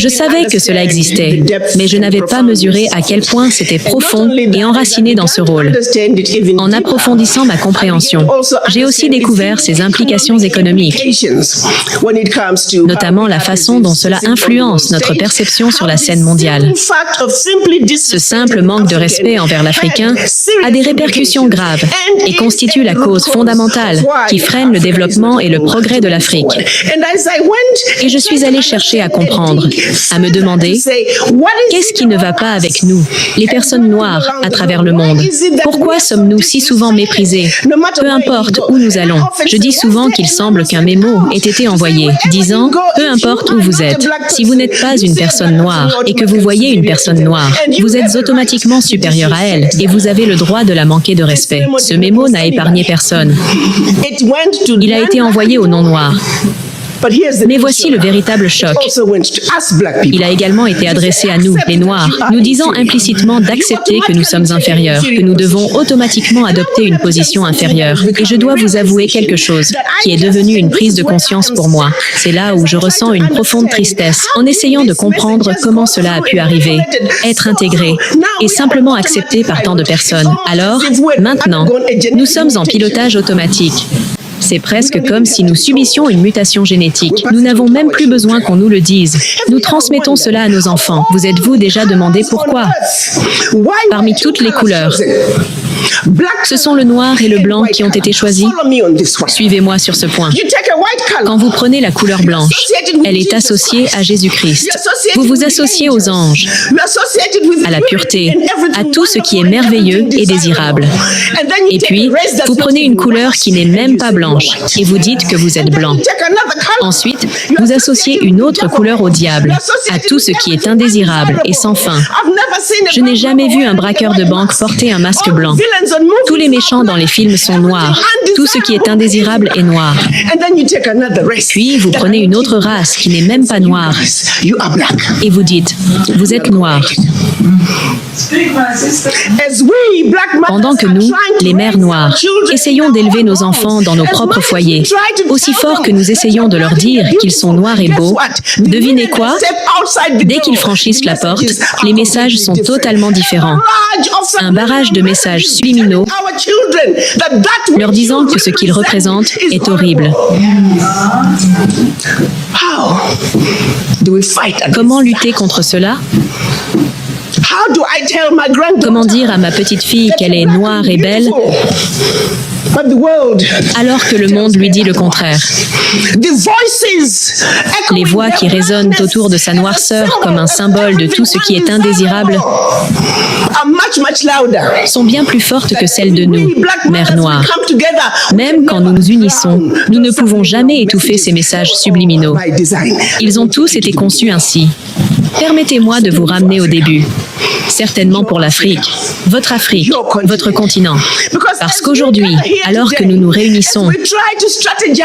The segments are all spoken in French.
Je savais que cela existait, mais je n'avais pas mesuré à quel point c'était profond et enraciné dans ce rôle. En approfondissant ma compréhension, j'ai aussi découvert ses implications économiques, notamment la façon dont cela influence notre perception sur la scène mondiale. Ce simple manque de respect envers l'Africain a des répercussions graves et constitue la cause fondamentale qui freine le développement et le progrès de l'Afrique. Et je suis allée chercher à comprendre, à me demander, qu'est-ce qui ne va pas avec nous, les personnes noires, à travers le monde? Pourquoi sommes-nous si souvent méprisés? Peu importe où nous allons. Je dis souvent qu'il semble qu'un mémo ait été envoyé, disant, peu importe où vous êtes, si vous n'êtes pas une personne noire et que vous voyez une personne noire, vous êtes automatiquement supérieur à elle et vous avez le droit de la manquer de respect. Ce mémo n'a épargné personne. Il a été envoyé aux non-noirs. Mais voici le véritable choc. Il a également été adressé à nous, les Noirs, nous disant implicitement d'accepter que nous sommes inférieurs, que nous devons automatiquement adopter une position inférieure. Et je dois vous avouer quelque chose, qui est devenu une prise de conscience pour moi. C'est là où je ressens une profonde tristesse, en essayant de comprendre comment cela a pu arriver, être intégré, et simplement accepté par tant de personnes. Alors, maintenant, nous sommes en pilotage automatique. C'est presque comme si nous subissions une mutation génétique. Nous n'avons même plus besoin qu'on nous le dise. Nous transmettons cela à nos enfants. Vous êtes-vous déjà demandé pourquoi? Parmi toutes les couleurs, ce sont le noir et le blanc qui ont été choisis. Suivez-moi sur ce point. Quand vous prenez la couleur blanche, elle est associée à Jésus-Christ. Vous vous associez aux anges, à la pureté, à tout ce qui est merveilleux et désirable. Et puis, vous prenez une couleur qui n'est même pas blanche et vous dites que vous êtes blanc. Ensuite, vous associez une autre couleur au diable, à tout ce qui est indésirable et sans fin. Je n'ai jamais vu un braqueur de banque porter un masque blanc. Tous les méchants dans les films sont noirs. Tout ce qui est indésirable est noir. Puis, vous prenez une autre race qui n'est même pas noire et vous dites, vous êtes noir. Pendant que nous, les mères noires, essayons d'élever nos enfants dans nos propres foyers, aussi fort que nous essayons de leur dire qu'ils sont noirs et beaux, devinez quoi? Dès qu'ils franchissent la porte, les messages sont totalement différents. Un barrage de messages subliminaux leur disant que ce qu'ils représentent est horrible. Comment lutter contre cela? Comment dire à ma petite fille qu'elle est noire et belle alors que le monde lui dit le contraire? Les voix qui résonnent autour de sa noirceur comme un symbole de tout ce qui est indésirable sont bien plus fortes que celles de nous, mères noires. Même quand nous nous unissons, nous ne pouvons jamais étouffer ces messages subliminaux. Ils ont tous été conçus ainsi. Permettez-moi de vous ramener au début. Certainement pour l'Afrique, votre continent. Parce qu'aujourd'hui, alors que nous nous réunissons,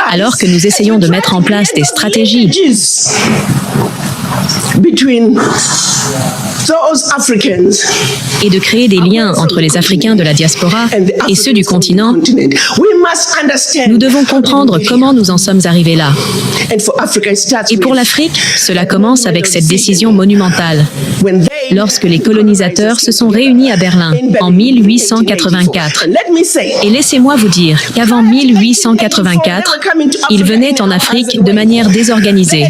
alors que nous essayons de mettre en place des stratégies et de créer des liens entre les Africains de la diaspora et ceux du continent, nous devons comprendre comment nous en sommes arrivés là. Et pour l'Afrique, cela commence avec cette décision monumentale. Lorsque les colonisateurs se sont réunis à Berlin en 1884. Et laissez-moi vous dire qu'avant 1884, ils venaient en Afrique de manière désorganisée.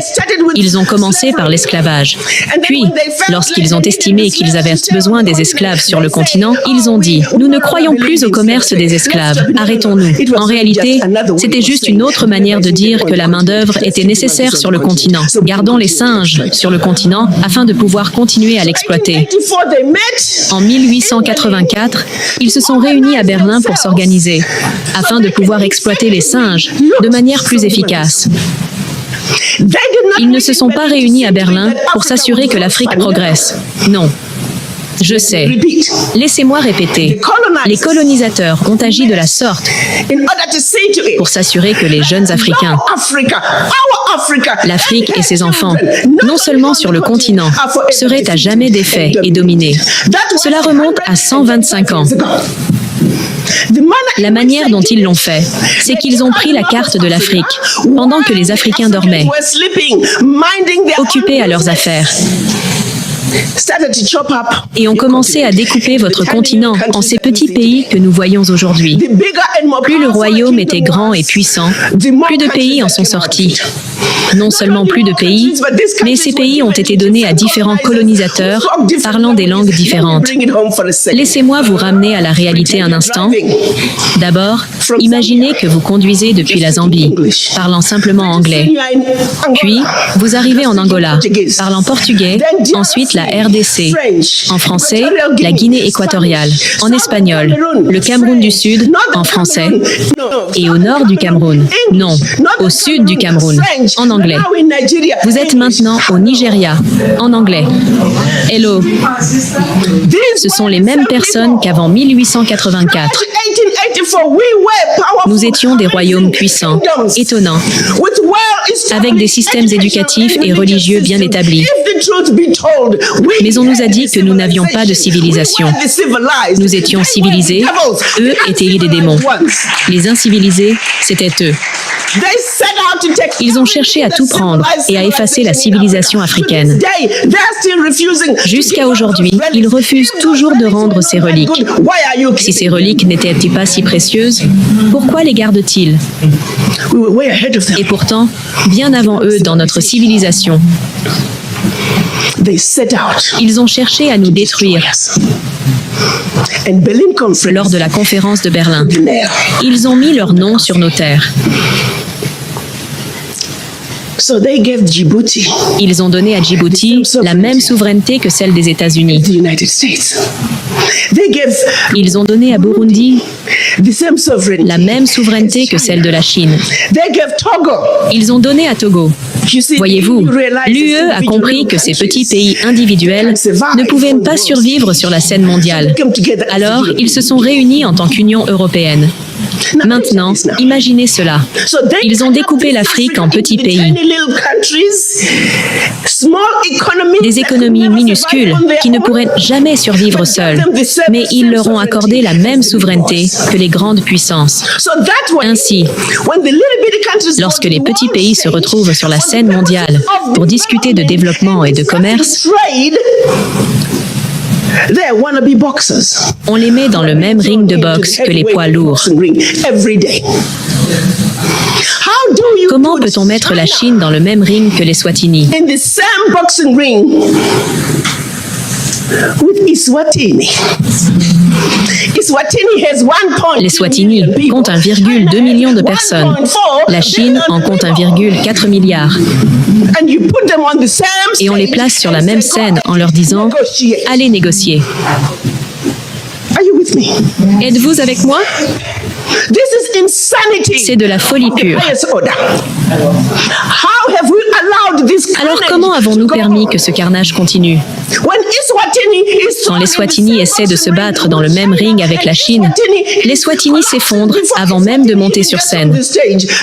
Ils ont commencé par l'esclavage. Puis, lorsqu'ils ont estimé qu'ils avaient besoin des esclaves sur le continent, ils ont dit « Nous ne croyons plus au commerce des esclaves, arrêtons-nous ». En réalité, c'était juste une autre manière de dire que la main-d'œuvre était nécessaire sur le continent. Gardons les singes sur le continent afin de pouvoir continuer à l'exploiter. En 1884, ils se sont réunis à Berlin pour s'organiser, afin de pouvoir exploiter les singes de manière plus efficace. Ils ne se sont pas réunis à Berlin pour s'assurer que l'Afrique progresse. Non. Je sais. Laissez-moi répéter. Les colonisateurs ont agi de la sorte pour s'assurer que les jeunes Africains, l'Afrique et ses enfants, non seulement sur le continent, seraient à jamais défaits et dominés. Cela remonte à 125 ans. La manière dont ils l'ont fait, c'est qu'ils ont pris la carte de l'Afrique pendant que les Africains dormaient, occupés à leurs affaires, et ont commencé à découper votre continent en ces petits pays que nous voyons aujourd'hui. Plus le royaume était grand et puissant, plus de pays en sont sortis. Non seulement plus de pays, mais ces pays ont été donnés à différents colonisateurs parlant des langues différentes. Laissez-moi vous ramener à la réalité un instant. D'abord, imaginez que vous conduisez depuis la Zambie, parlant simplement anglais. Puis, vous arrivez en Angola, parlant portugais, ensuite la RDC, en français, la Guinée équatoriale, en espagnol, le Cameroun du Sud, en français, et au nord du Cameroun, non, au sud du Cameroun, en anglais. Vous êtes maintenant au Nigeria, en anglais. Hello. Ce sont les mêmes personnes qu'avant 1884. Nous étions des royaumes puissants, étonnants, avec des systèmes éducatifs et religieux bien établis. Mais on nous a dit que nous n'avions pas de civilisation. Nous étions civilisés, eux étaient des démons. Les incivilisés, c'était eux. Ils ont cherché à tout prendre et à effacer la civilisation africaine. Jusqu'à aujourd'hui, ils refusent toujours de rendre ces reliques. Si ces reliques n'étaient pas si précieuses, pourquoi les gardent-ils? Et pourtant, bien avant eux dans notre civilisation, ils ont cherché à nous détruire. Lors de la conférence de Berlin, ils ont mis leur nom sur nos terres. Ils ont donné à Djibouti la même souveraineté que celle des États-Unis. Ils ont donné à Burundi la même souveraineté que celle de la Chine. Ils ont donné à Togo. Voyez-vous, l'UE a compris que ces petits pays individuels ne pouvaient pas survivre sur la scène mondiale. Alors, ils se sont réunis en tant qu'Union européenne. Maintenant, imaginez cela. Ils ont découpé l'Afrique en petits pays. Des économies minuscules qui ne pourraient jamais survivre seules. Mais ils leur ont accordé la même souveraineté que les grandes puissances. Ainsi, lorsque les petits pays se retrouvent sur la scène mondiale pour discuter de développement et de commerce, on les met dans le même ring de boxe que les poids lourds. Comment peut-on mettre la Chine dans le même ring que les Swatini? Les Swatini comptent 1,2 million de personnes. La Chine en compte 1,4 milliard. Et on les place sur la même scène en leur disant « Allez négocier ». Êtes-vous avec moi? C'est de la folie pure. Alors comment avons-nous permis que ce carnage continue? Quand les Swatini essaient de se battre dans le même ring avec la Chine, les Swatini s'effondrent avant même de monter sur scène.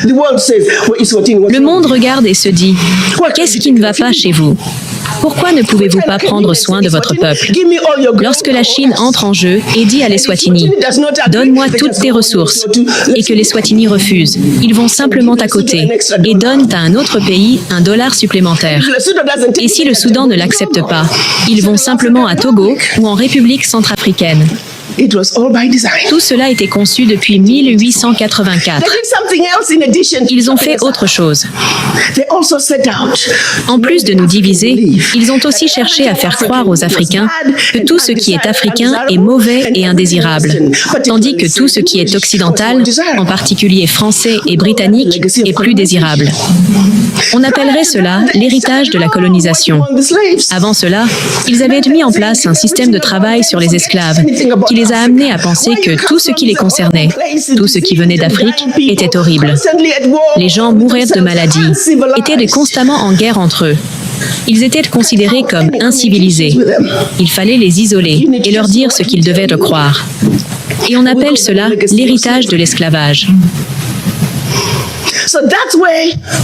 Le monde regarde et se dit « Qu'est-ce qui ne va pas chez vous ? Pourquoi ne pouvez-vous pas prendre soin de votre peuple ?» Lorsque la Chine entre en jeu et dit à les Swatini « Donne-moi toutes tes ressources » et que les Swatini refusent, ils vont simplement à côté et donnent à un autre pays $1 supplémentaire. Et si le Soudan ne l'accepte pas, ils vont simplement à Togo ou en République centrafricaine. Tout cela était conçu depuis 1884. Ils ont fait autre chose. En plus de nous diviser, ils ont aussi cherché à faire croire aux Africains que tout ce qui est africain est mauvais et indésirable, tandis que tout ce qui est occidental, en particulier français et britannique, est plus désirable. On appellerait cela l'héritage de la colonisation. Avant cela, ils avaient mis en place un système de travail sur les esclaves, qui les a amenés à penser que tout ce qui les concernait, tout ce qui venait d'Afrique, était horrible. Les gens mouraient de maladies, étaient constamment en guerre entre eux. Ils étaient considérés comme incivilisés. Il fallait les isoler et leur dire ce qu'ils devaient croire. Et on appelle cela l'héritage de l'esclavage.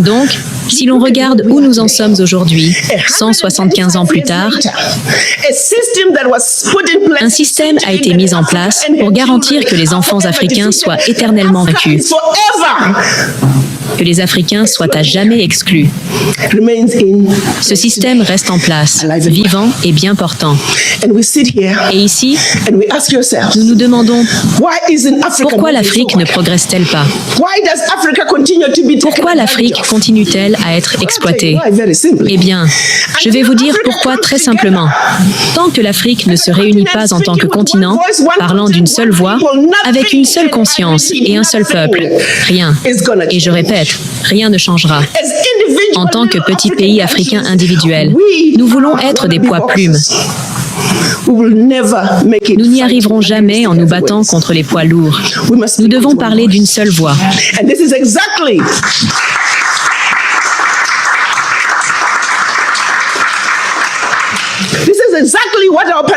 Donc, Si l'on regarde où nous en sommes aujourd'hui, 175 ans plus tard, un système a été mis en place pour garantir que les enfants africains soient éternellement vaincus, que les Africains soient à jamais exclus. Ce système reste en place, vivant et bien portant. Et ici, nous nous demandons pourquoi l'Afrique ne progresse-t-elle pas? Pourquoi l'Afrique continue-t-elle à être exploitée? Eh bien, je vais vous dire pourquoi très simplement. Tant que l'Afrique ne se réunit pas en tant que continent, parlant d'une seule voix, avec une seule conscience et un seul peuple, rien, et je répète, rien ne changera. En tant que petit pays africain individuel, nous voulons être des poids-plumes. Nous n'y arriverons jamais en nous battant contre les poids lourds. Nous devons parler d'une seule voix.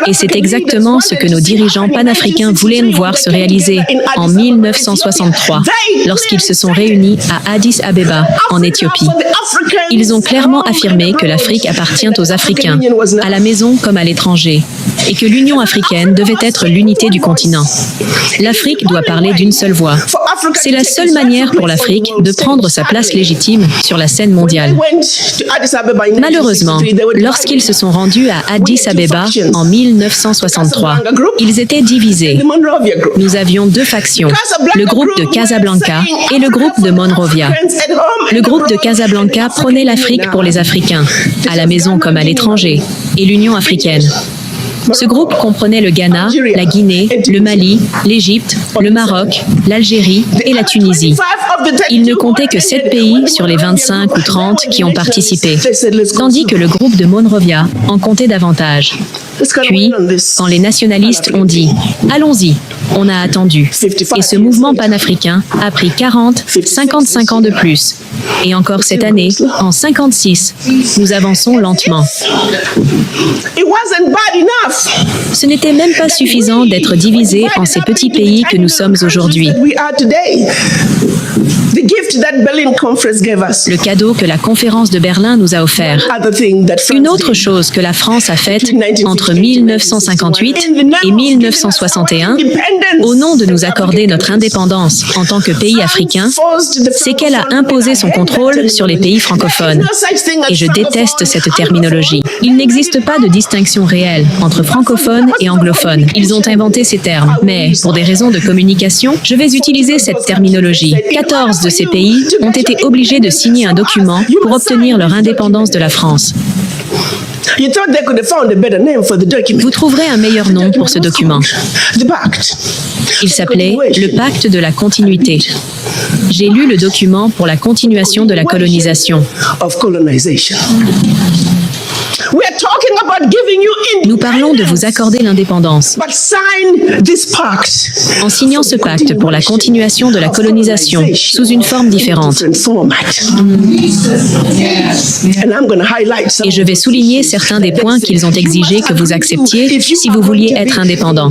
Et c'est exactement ce que nos dirigeants panafricains voulaient nous voir se réaliser en 1963, lorsqu'ils se sont réunis à Addis Abeba, en Éthiopie. Ils ont clairement affirmé que l'Afrique appartient aux Africains, à la maison comme à l'étranger, et que l'Union africaine devait être l'unité du continent. L'Afrique doit parler d'une seule voix. C'est la seule manière pour l'Afrique de prendre sa place légitime sur la scène mondiale. Malheureusement, lorsqu'ils se sont rendus à Addis Abeba en 1963, ils étaient divisés. Nous avions deux factions, le groupe de Casablanca et le groupe de Monrovia. Le groupe de Casablanca prônait l'Afrique pour les Africains, à la maison comme à l'étranger, et l'Union africaine. Ce groupe comprenait le Ghana, la Guinée, le Mali, l'Égypte, le Maroc, l'Algérie et la Tunisie. Il ne comptait que 7 pays sur les 25 ou 30 qui ont participé, tandis que le groupe de Monrovia en comptait davantage. Puis, quand les nationalistes ont dit « Allons-y », on a attendu. Et ce mouvement panafricain a pris 40, 55 ans de plus. Et encore cette année, en 56, nous avançons lentement. Ce n'était même pas suffisant d'être divisés en ces petits pays que nous sommes aujourd'hui. Le cadeau que la conférence de Berlin nous a offert. Une autre chose que la France a faite entre 1958 et 1961, au nom de nous accorder notre indépendance en tant que pays africain, c'est qu'elle a imposé son contrôle sur les pays francophones. Et je déteste cette terminologie. Il n'existe pas de distinction réelle entre francophones et anglophones. Ils ont inventé ces termes. Mais, pour des raisons de communication, je vais utiliser cette terminologie. 14 de ces pays ont été obligés de signer un document pour obtenir leur indépendance de la France. Vous trouverez un meilleur nom pour ce document. Il s'appelait le Pacte de la continuité. J'ai lu le document pour la continuation de la colonisation. Nous parlons de vous accorder l'indépendance. En signant ce pacte pour la continuation de la colonisation sous une forme différente. Et je vais souligner certains des points qu'ils ont exigés que vous acceptiez si vous vouliez être indépendant.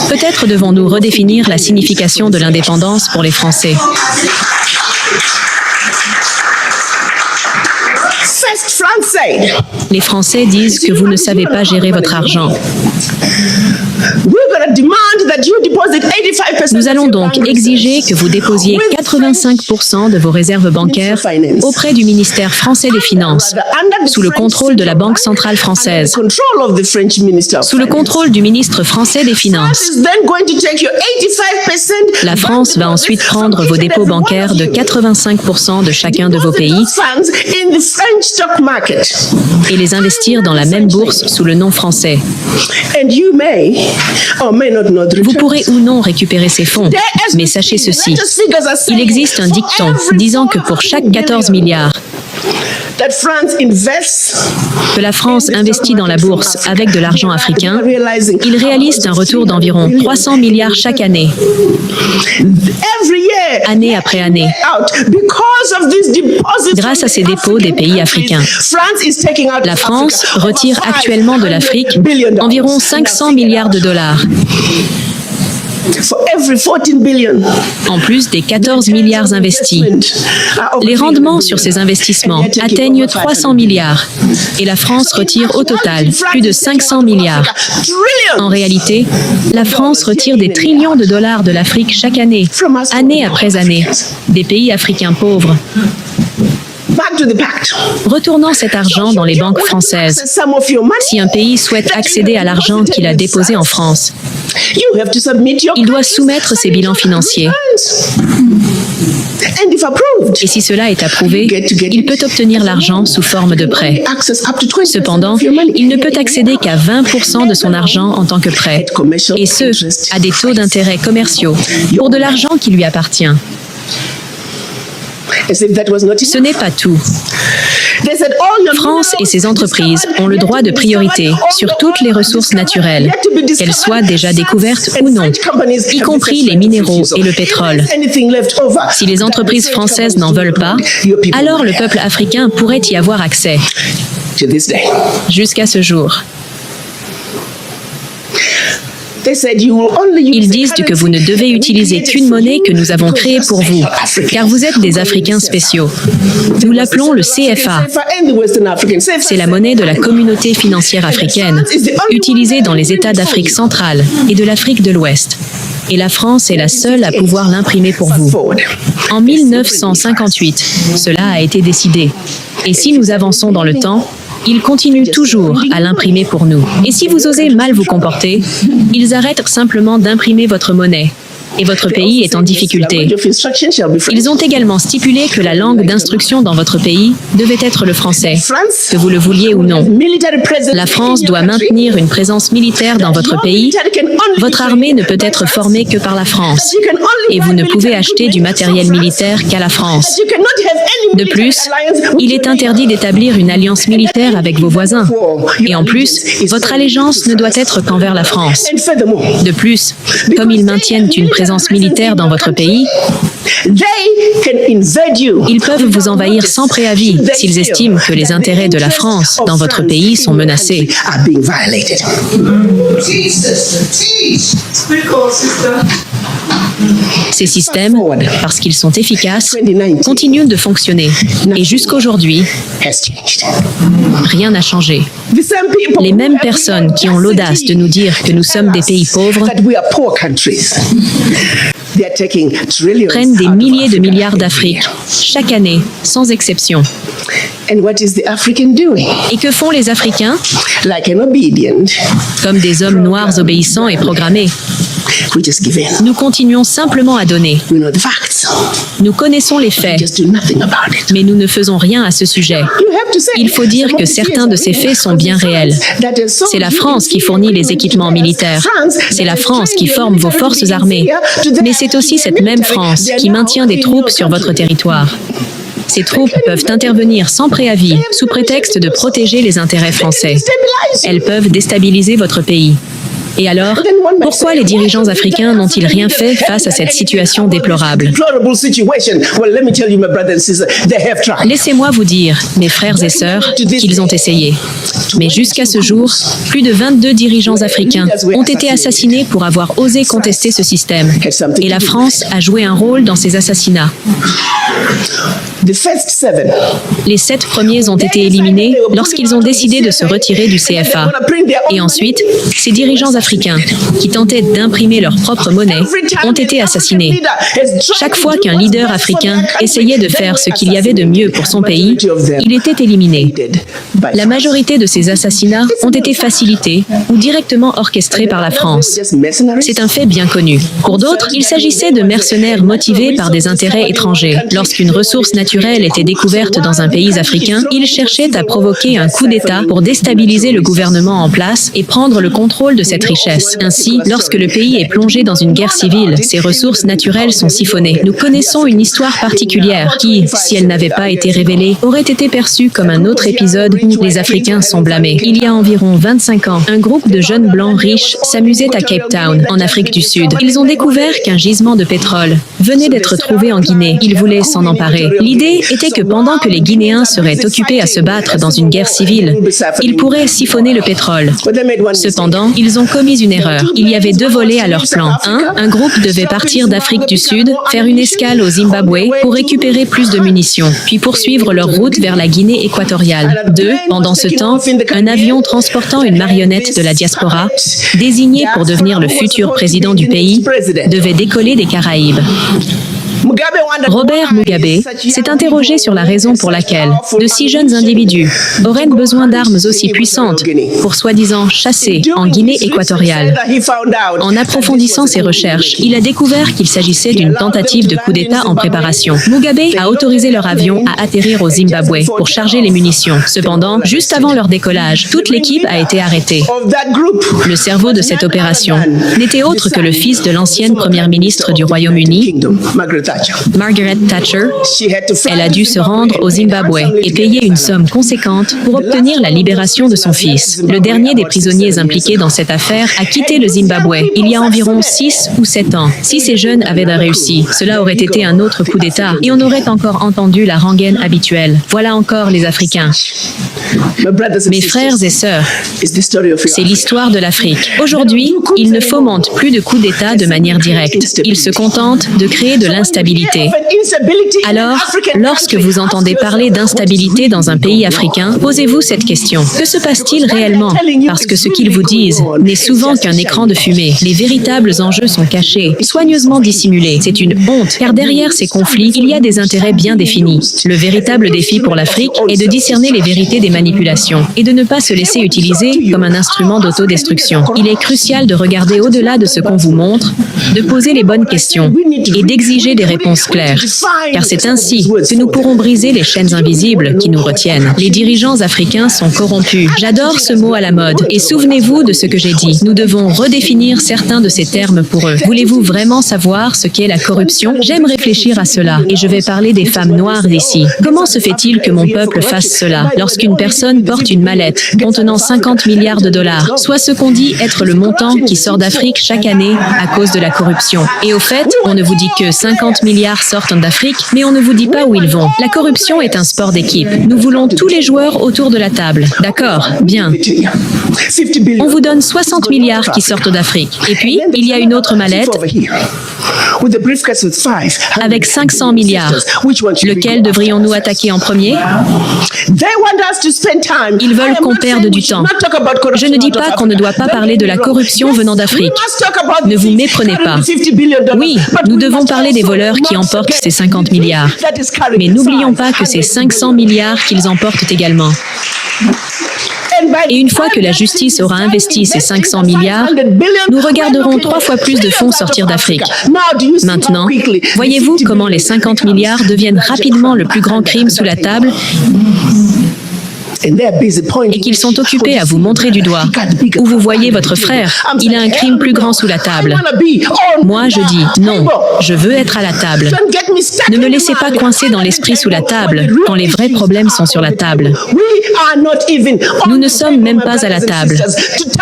Peut-être devons-nous redéfinir la signification de l'indépendance pour les Français. Les Français disent que vous ne savez pas gérer votre argent. Nous allons donc exiger que vous déposiez 85% de vos réserves bancaires auprès du ministère français des Finances, sous le contrôle de la Banque centrale française, sous le contrôle du ministre français des Finances. La France va ensuite prendre vos dépôts bancaires de 85% de chacun de vos pays et les investir dans la même bourse sous le nom français. Vous pourrez ou non récupérer ces fonds, mais sachez ceci, il existe un dicton disant que pour chaque 14 milliards que la France investit dans la bourse avec de l'argent africain, il réalise un retour d'environ 300 milliards chaque année, année après année, grâce à ces dépôts des pays africains. La France retire actuellement de l'Afrique environ 500 milliards de dollars. En plus des 14 milliards investis. Les rendements sur ces investissements atteignent 300 milliards et la France retire au total plus de 500 milliards. En réalité, la France retire des trillions de dollars de l'Afrique chaque année, année après année, des pays africains pauvres. Retournant cet argent dans les banques françaises. Si un pays souhaite accéder à l'argent qu'il a déposé en France, il doit soumettre ses bilans financiers. Et si cela est approuvé, il peut obtenir l'argent sous forme de prêt. Cependant, il ne peut accéder qu'à 20% de son argent en tant que prêt, et ce, à des taux d'intérêt commerciaux, pour de l'argent qui lui appartient. Ce n'est pas tout. France et ses entreprises ont le droit de priorité sur toutes les ressources naturelles, qu'elles soient déjà découvertes ou non, y compris les minéraux et le pétrole. Si les entreprises françaises n'en veulent pas, alors le peuple africain pourrait y avoir accès. Jusqu'à ce jour. Ils disent que vous ne devez utiliser qu'une monnaie que nous avons créée pour vous, car vous êtes des Africains spéciaux. Nous l'appelons le CFA. C'est la monnaie de la communauté financière africaine, utilisée dans les États d'Afrique centrale et de l'Afrique de l'Ouest. Et la France est la seule à pouvoir l'imprimer pour vous. En 1958, cela a été décidé. Et si nous avançons dans le temps, ils continuent toujours à l'imprimer pour nous. Et si vous osez mal vous comporter, ils arrêtent simplement d'imprimer votre monnaie. Et votre pays est en difficulté. Ils ont également stipulé que la langue d'instruction dans votre pays devait être le français, que vous le vouliez ou non. La France doit maintenir une présence militaire dans votre pays. Votre armée ne peut être formée que par la France. Et vous ne pouvez acheter du matériel militaire qu'à la France. De plus, il est interdit d'établir une alliance militaire avec vos voisins. Et en plus, votre allégeance ne doit être qu'envers la France. De plus, comme ils maintiennent une présence militaire dans votre pays, ils peuvent vous envahir sans préavis s'ils estiment que les intérêts de la France dans votre pays sont menacés. Ces systèmes, parce qu'ils sont efficaces, continuent de fonctionner. Et jusqu'aujourd'hui, rien n'a changé. Les mêmes personnes qui ont l'audace de nous dire que nous sommes des pays pauvres prennent des milliers de milliards d'Afrique chaque année, sans exception. Et que font les Africains? Comme des hommes noirs obéissants et programmés. Nous continuons simplement à donner. Nous connaissons les faits, mais nous ne faisons rien à ce sujet. Il faut dire que certains de ces faits sont bien réels. C'est la France qui fournit les équipements militaires. C'est la France qui forme vos forces armées. Mais c'est aussi cette même France qui maintient des troupes sur votre territoire. Ces troupes peuvent intervenir sans préavis, sous prétexte de protéger les intérêts français. Elles peuvent déstabiliser votre pays. Et alors, pourquoi les dirigeants africains n'ont-ils rien fait face à cette situation déplorable? Laissez-moi vous dire, mes frères et sœurs, qu'ils ont essayé. Mais jusqu'à ce jour, plus de 22 dirigeants africains ont été assassinés pour avoir osé contester ce système. Et la France a joué un rôle dans ces assassinats. Les 7 premiers ont été éliminés lorsqu'ils ont décidé de se retirer du CFA. Et ensuite, ces dirigeants africains, qui tentaient d'imprimer leur propre monnaie, ont été assassinés. Chaque fois qu'un leader africain essayait de faire ce qu'il y avait de mieux pour son pays, il était éliminé. La majorité de ces assassinats ont été facilités ou directement orchestrés par la France. C'est un fait bien connu. Pour d'autres, il s'agissait de mercenaires motivés par des intérêts étrangers. Lorsqu'une ressource naturelle était découverte dans un pays africain, ils cherchaient à provoquer un coup d'État pour déstabiliser le gouvernement en place et prendre le contrôle de cette richesse. Ainsi, lorsque le pays est plongé dans une guerre civile, ses ressources naturelles sont siphonnées. Nous connaissons une histoire particulière qui, si elle n'avait pas été révélée, aurait été perçue comme un autre épisode où les Africains sont blâmés. Il y a environ 25 ans, un groupe de jeunes blancs riches s'amusait à Cape Town, en Afrique du Sud. Ils ont découvert qu'un gisement de pétrole venait d'être trouvé en Guinée. Ils voulaient s'en emparer. L'idée était que pendant que les Guinéens seraient occupés à se battre dans une guerre civile, ils pourraient siphonner le pétrole. Cependant, ils ont commis commis une erreur. Il y avait deux volets à leur plan. Un groupe devait partir d'Afrique du Sud, faire une escale au Zimbabwe pour récupérer plus de munitions, puis poursuivre leur route vers la Guinée équatoriale. 2. Pendant ce temps, un avion transportant une marionnette de la diaspora, désigné pour devenir le futur président du pays, devait décoller des Caraïbes. Robert Mugabe s'est interrogé sur la raison pour laquelle de si jeunes individus auraient besoin d'armes aussi puissantes pour soi-disant chasser en Guinée équatoriale. En approfondissant ses recherches, il a découvert qu'il s'agissait d'une tentative de coup d'État en préparation. Mugabe a autorisé leur avion à atterrir au Zimbabwe pour charger les munitions. Cependant, juste avant leur décollage, toute l'équipe a été arrêtée. Le cerveau de cette opération n'était autre que le fils de l'ancienne première ministre du Royaume-Uni, Margaret Thatcher. Elle a dû se rendre au Zimbabwe et payer une somme conséquente pour obtenir la libération de son fils. Le dernier des prisonniers impliqués dans cette affaire a quitté le Zimbabwe il y a environ 6 ou 7 ans. Si ces jeunes avaient réussi, cela aurait été un autre coup d'État et on aurait encore entendu la rengaine habituelle. Voilà encore les Africains. Mes frères et sœurs, c'est l'histoire de l'Afrique. Aujourd'hui, ils ne fomentent plus de coups d'État de manière directe. Ils se contentent de créer de l'instabilité. Alors, lorsque vous entendez parler d'instabilité dans un pays africain, posez-vous cette question. Que se passe-t-il réellement? Parce que ce qu'ils vous disent n'est souvent qu'un écran de fumée. Les véritables enjeux sont cachés, soigneusement dissimulés. C'est une honte, car derrière ces conflits, il y a des intérêts bien définis. Le véritable défi pour l'Afrique est de discerner les vérités des manipulations et de ne pas se laisser utiliser comme un instrument d'autodestruction. Il est crucial de regarder au-delà de ce qu'on vous montre, de poser les bonnes questions et d'exiger des réponses claires. Car c'est ainsi que nous pourrons briser les chaînes invisibles qui nous retiennent. Les dirigeants africains sont corrompus. J'adore ce mot à la mode. Et souvenez-vous de ce que j'ai dit. Nous devons redéfinir certains de ces termes pour eux. Voulez-vous vraiment savoir ce qu'est la corruption? J'aime réfléchir à cela. Et je vais parler des femmes noires d'ici. Comment se fait-il que mon peuple fasse cela? Lorsqu'une personne porte une mallette contenant 50 milliards de dollars, soit ce qu'on dit être le montant qui sort d'Afrique chaque année à cause de la corruption. Et au fait, on ne vous dit que 50 milliards sortent d'Afrique, mais on ne vous dit pas où ils vont. La corruption est un sport d'équipe. Nous voulons tous les joueurs autour de la table. D'accord? Bien. On vous donne 60 milliards qui sortent d'Afrique. Et puis, il y a une autre mallette avec 500 milliards. Lequel devrions-nous attaquer en premier? Ils veulent qu'on perde du temps. Je ne dis pas qu'on ne doit pas parler de la corruption venant d'Afrique. Ne vous méprenez pas. Oui, nous devons parler des voleurs qui emportent ces 50 milliards. Mais n'oublions pas que c'est 500 milliards qu'ils emportent également. Et une fois que la justice aura investi ces 500 milliards, nous regarderons 3 fois plus de fonds sortir d'Afrique. Maintenant, voyez-vous comment les 50 milliards deviennent rapidement le plus grand crime sous la table et qu'ils sont occupés à vous montrer du doigt. Où vous voyez votre frère, il a un crime plus grand sous la table. Moi, je dis non, je veux être à la table. Ne me laissez pas coincer dans l'esprit sous la table quand les vrais problèmes sont sur la table. Nous ne sommes même pas à la table.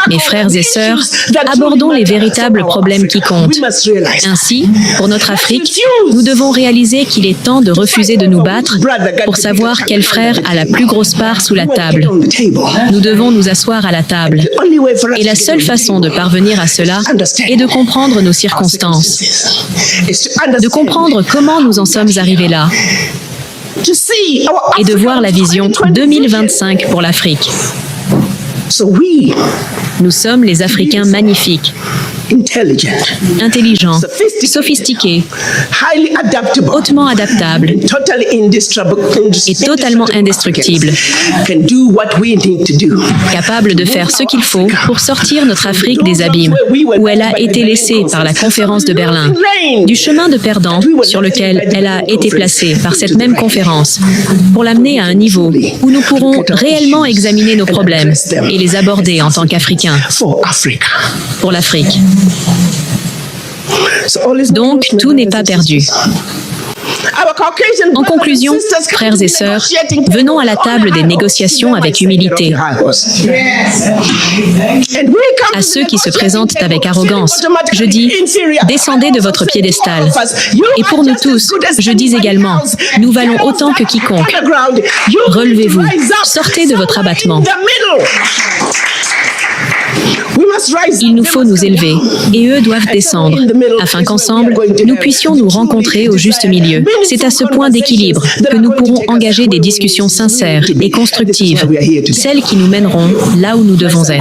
Mes frères et sœurs, abordons les véritables problèmes qui comptent. Ainsi, pour notre Afrique, nous devons réaliser qu'il est temps de refuser de nous battre pour savoir quel frère a la plus grosse part sous la table. Nous devons nous asseoir à la table. Et la seule façon de parvenir à cela est de comprendre nos circonstances, de comprendre comment nous en sommes arrivés là, et de voir la vision 2025 pour l'Afrique. Nous sommes les Africains magnifiques, intelligents, sophistiqués, hautement adaptables et totalement indestructibles, capables de faire ce qu'il faut pour sortir notre Afrique des abîmes où elle a été laissée par la conférence de Berlin, du chemin de perdant sur lequel elle a été placée par cette même conférence, pour l'amener à un niveau où nous pourrons réellement examiner nos problèmes et les aborder en tant qu'Africains pour l'Afrique. Donc, tout n'est pas perdu. En conclusion, frères et sœurs, venons à la table des négociations avec humilité. À ceux qui se présentent avec arrogance, je dis, descendez de votre piédestal. Et pour nous tous, je dis également, nous valons autant que quiconque. Relevez-vous, sortez de votre abattement. Il nous faut nous élever, et eux doivent descendre, afin qu'ensemble, nous puissions nous rencontrer au juste milieu. C'est à ce point d'équilibre que nous pourrons engager des discussions sincères et constructives, celles qui nous mèneront là où nous devons être.